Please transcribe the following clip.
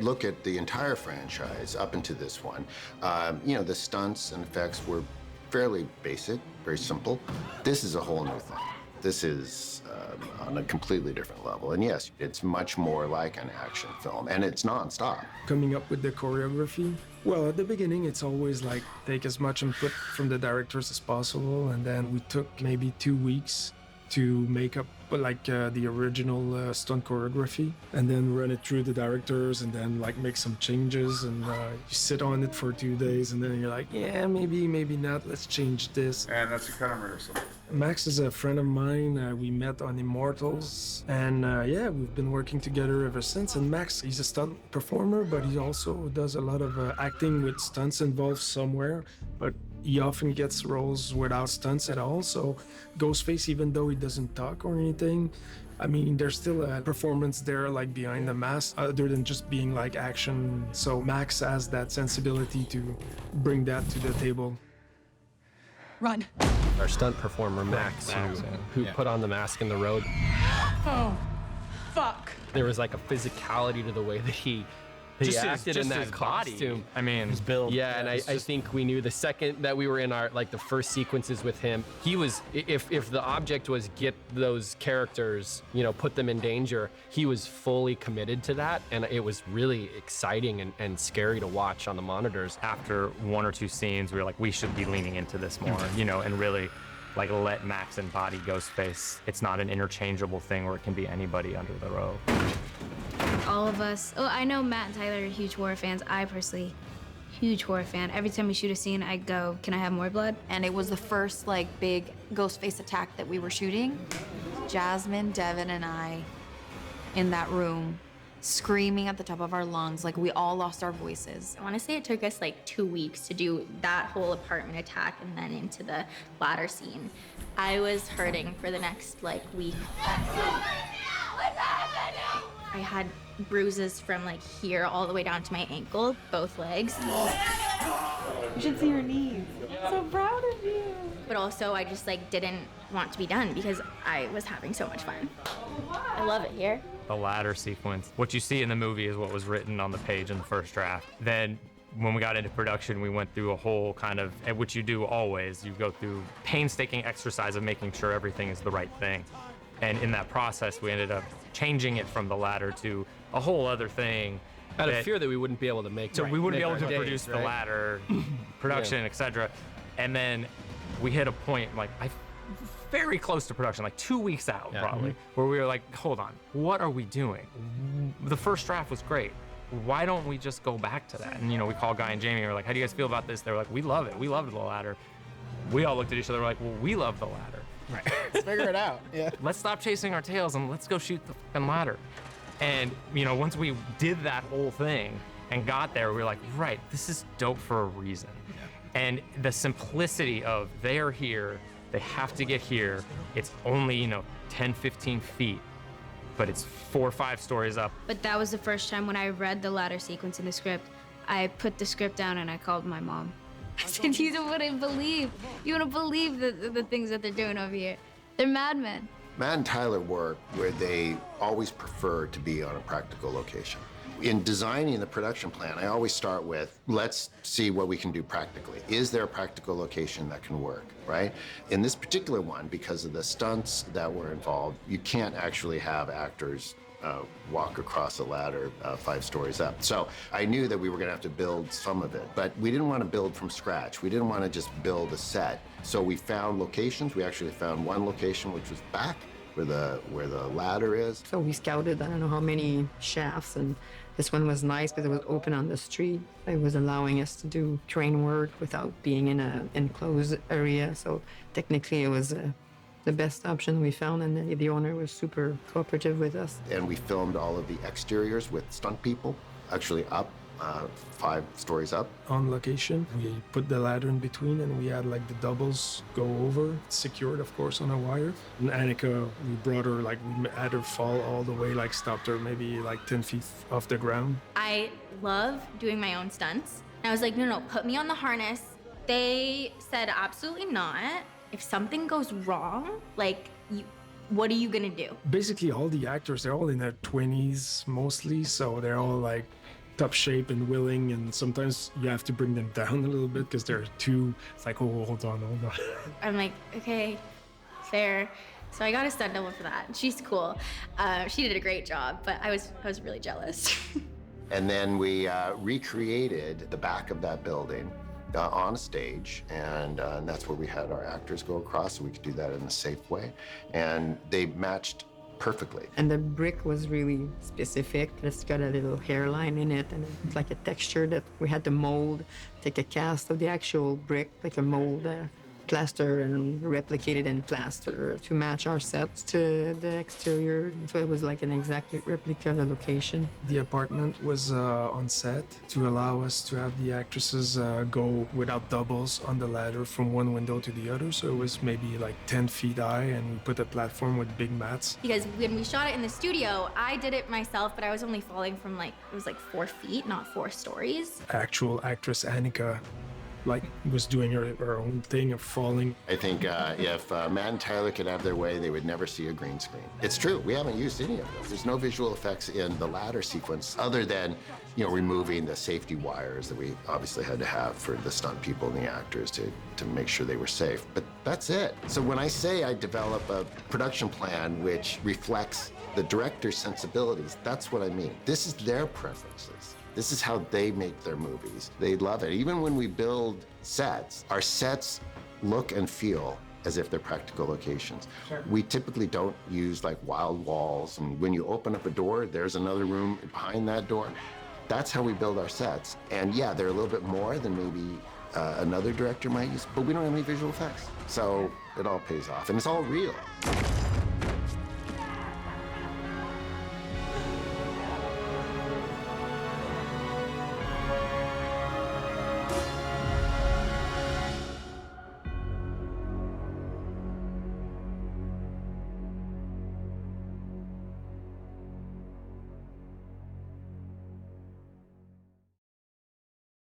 look at the entire franchise up into this one, the stunts and effects were fairly basic, very simple. This is a whole new thing. This is on a completely different level. And yes, it's much more like an action film, and it's nonstop. Coming up with the choreography, well, at the beginning, it's always like take as much input from the directors as possible, and then we took maybe 2 weeks to make up like the original stunt choreography, and then run it through the directors, and then like make some changes, and you sit on it for 2 days, and then you're like, yeah, maybe not, let's change this. And that's your kind of rehearsal. Max is a friend of mine. We met on Immortals, and we've been working together ever since. And Max, he's a stunt performer, but he also does a lot of acting with stunts involved somewhere, but he often gets roles without stunts at all. So Ghostface, even though he doesn't talk or anything, I mean, there's still a performance there, like behind the mask, other than just being like action. So Max has that sensibility to bring that to the table. Run. Our stunt performer, Max, who put on the mask in the road. Oh, fuck. There was like a physicality to the way that he acted in that costume. I mean, his build. Yeah, and I think we knew the second that we were in our the first sequences with him, he was, if the object was get those characters, put them in danger, he was fully committed to that, and it was really exciting and scary to watch on the monitors. After 1 or 2 scenes, we were like, we should be leaning into this more, and really let Max embody Ghostface. It's not an interchangeable thing where it can be anybody under the robe. All of us, I know Matt and Tyler are huge horror fans. I personally, huge horror fan. Every time we shoot a scene, I go, can I have more blood? And it was the first big Ghostface attack that we were shooting. Jasmine, Devin, and I in that room, screaming at the top of our lungs, we all lost our voices. I want to say it took us 2 weeks to do that whole apartment attack and then into the ladder scene. I was hurting for the next week. I had bruises from here all the way down to my ankle, both legs. You should see your knees. I'm so proud of you. But also I just didn't want to be done because I was having so much fun. I love it here. The ladder sequence. What you see in the movie is what was written on the page in the first draft. Then when we got into production, we went through a whole which you do always, you go through painstaking exercise of making sure everything is the right thing. And in that process, we ended up changing it from the ladder to a whole other thing. Out of fear that we wouldn't be able to make. So we wouldn't be able to produce the ladder, production, etc. And then we hit a point, very close to production, 2 weeks out probably, where we were hold on, what are we doing? The first draft was great. Why don't we just go back to that? And we called Guy and Jamie, and we're like, how do you guys feel about this? They were like, we love it. We loved the ladder. We all looked at each other, we're like, well, we love the ladder. Right. Let's figure it out. Yeah. Let's stop chasing our tails and let's go shoot the fucking ladder. And once we did that whole thing and got there, we were like, right, this is dope for a reason. Yeah. And the simplicity of they are here, they have to get here. It's only 10, 15 feet, but it's 4 or 5 stories up. But that was the first time when I read the ladder sequence in the script. I put the script down and I called my mom. I said, you wouldn't believe the things that they're doing over here. They're madmen. Matt and Tyler work where they always prefer to be on a practical location. In designing the production plan, I always start with, let's see what we can do practically. Is there a practical location that can work, right? In this particular one, because of the stunts that were involved, you can't actually have actors walk across a ladder 5 stories up. So I knew that we were gonna have to build some of it, but we didn't want to build from scratch. We didn't want to just build a set. So we found locations. We actually found one location, which was back where the ladder is. So we scouted, I don't know how many shafts, and this one was nice because it was open on the street. It was allowing us to do train work without being in an enclosed area. So technically it was the best option we found, and the owner was super cooperative with us. And we filmed all of the exteriors with stunt people, actually up, 5 stories up. On location, we put the ladder in between, and we had the doubles go over, secured of course on a wire. And Annika, we brought her, we had her fall all the way, stopped her maybe 10 feet off the ground. I love doing my own stunts. And I was like, no, put me on the harness. They said absolutely not. If something goes wrong, what are you gonna do? Basically, all the actors, they're all in their 20s mostly, so they're all top shape and willing, and sometimes you have to bring them down a little bit because they're too. It's like, oh, hold on. I'm like, okay, fair. So I got a stunt double for that. She's cool. She did a great job, but I was really jealous. And then we recreated the back of that building on a stage, and that's where we had our actors go across so we could do that in a safe way. And they matched perfectly. And the brick was really specific. It's got a little hairline in it, and it's like a texture that we had to mold, take a cast of the actual brick, like a mold, plaster and replicate it in plaster to match our sets to the exterior. So it was like an exact replica of the location. The apartment was on set to allow us to have the actresses go without doubles on the ladder from one window to the other. So it was maybe like 10 feet high, and we put a platform with big mats. Because when we shot it in the studio, I did it myself, but I was only falling from it was like 4 feet, not 4 stories. Actual actress Annika was doing her own thing of falling. I think if Matt and Tyler could have their way, they would never see a green screen. It's true, we haven't used any of those. There's no visual effects in the ladder sequence other than, removing the safety wires that we obviously had to have for the stunt people and the actors to make sure they were safe. But that's it. So when I say I develop a production plan which reflects the director's sensibilities, that's what I mean. This is their preferences. This is how they make their movies. They love it. Even when we build sets, our sets look and feel as if they're practical locations. Sure. We typically don't use wild walls, and when you open up a door, there's another room behind that door. That's how we build our sets. And yeah, they're a little bit more than maybe another director might use, but we don't have any visual effects. So it all pays off, and it's all real.